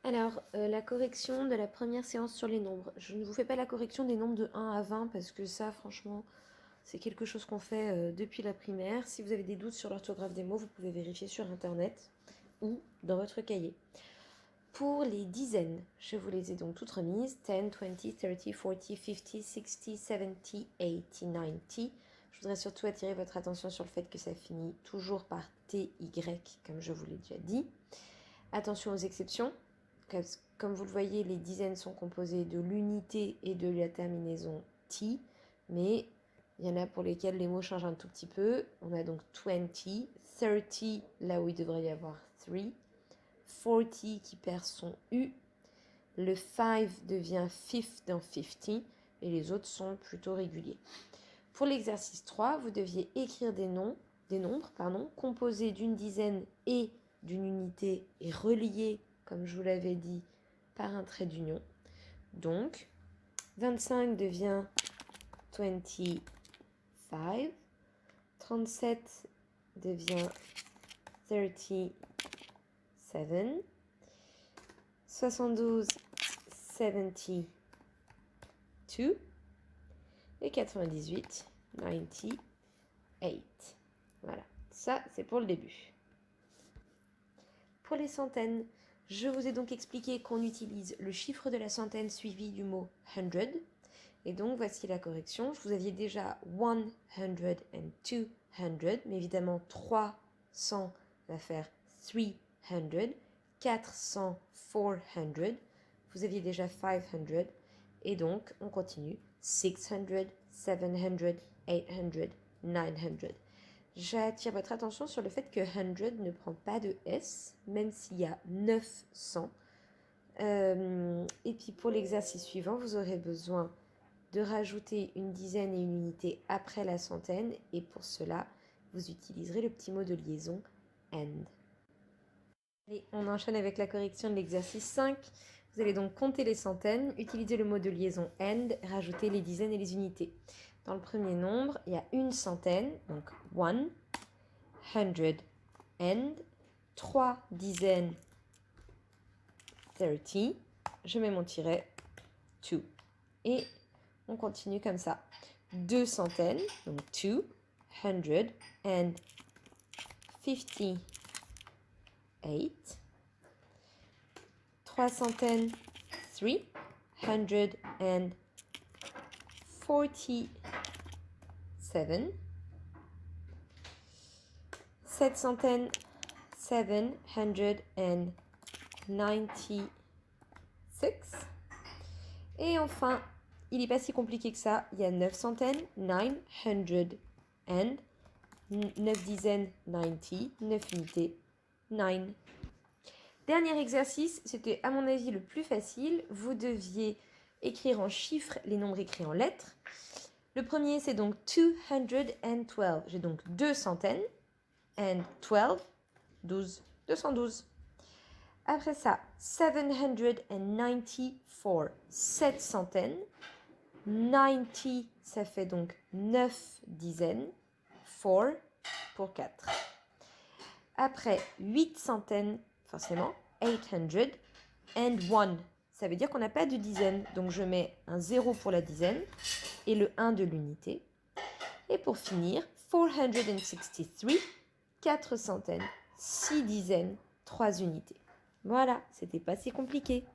Alors, la correction de la première séance sur les nombres. Je ne vous fais pas la correction des nombres de 1 à 20 parce que ça, franchement, c'est quelque chose qu'on fait depuis la primaire. Si vous avez des doutes sur l'orthographe des mots, vous pouvez vérifier sur Internet ou dans votre cahier. Pour les dizaines, je vous les ai donc toutes remises. 10, 20, 30, 40, 50, 60, 70, 80, 90. Je voudrais surtout attirer votre attention sur le fait que ça finit toujours par TY, comme je vous l'ai déjà dit. Attention aux exceptions. Comme vous le voyez, les dizaines sont composées de l'unité et de la terminaison T, mais il y en a pour lesquels les mots changent un tout petit peu. On a donc 20, 30, là où il devrait y avoir 3, 40 qui perd son U, le 5 devient 5 dans 50, et les autres sont plutôt réguliers. Pour l'exercice 3, vous deviez écrire des nombres composés d'une dizaine et d'une unité et reliés, comme je vous l'avais dit, par un trait d'union. Donc, 25 devient 25, 37 devient 37, 72, 72, et 98, 98. Voilà, ça c'est pour le début. Pour les centaines, je vous ai donc expliqué qu'on utilise le chiffre de la centaine suivi du mot 100. Et donc voici la correction. Je vous aviez déjà 100 and 200, mais évidemment 300 va faire 300, 400, 400. Vous aviez déjà 500, et donc on continue. 600, 700, 800, 900. J'attire votre attention sur le fait que 100 ne prend pas de S, même s'il y a 900. Et puis pour l'exercice suivant, vous aurez besoin de rajouter une dizaine et une unité après la centaine, et pour cela, vous utiliserez le petit mot de liaison AND. Et on enchaîne avec la correction de l'exercice 5. Vous allez donc compter les centaines, utiliser le mot de liaison AND, rajouter les dizaines et les unités. Dans le premier nombre, il y a une centaine, donc 1, 100, and 3 dizaines, 30. Je mets mon tiret, 2. Et on continue comme ça. 2 centaines, donc 2, 100 and 58. 3 centaines, 300 and 47. 7 centaines, 796. Et enfin, il n'est pas si compliqué que ça. Il y a 9 centaines, 900 and 9 dizaines, 90, 9 unités, 9. Dernier exercice, c'était à mon avis le plus facile. Vous deviez écrire en chiffres les nombres écrits en lettres. Le premier, c'est donc 212. J'ai donc 2 centaines. And 12, 12, 212. Après ça, 794, 7 centaines. 90, ça fait donc 9 dizaines. 4 pour 4. Après, 8 centaines, forcément, 800 and 1. Ça veut dire qu'on n'a pas de dizaine. Donc je mets un 0 pour la dizaine et le 1 de l'unité. Et pour finir, 463, 4 centaines, 6 dizaines, 3 unités. Voilà, c'était pas si compliqué.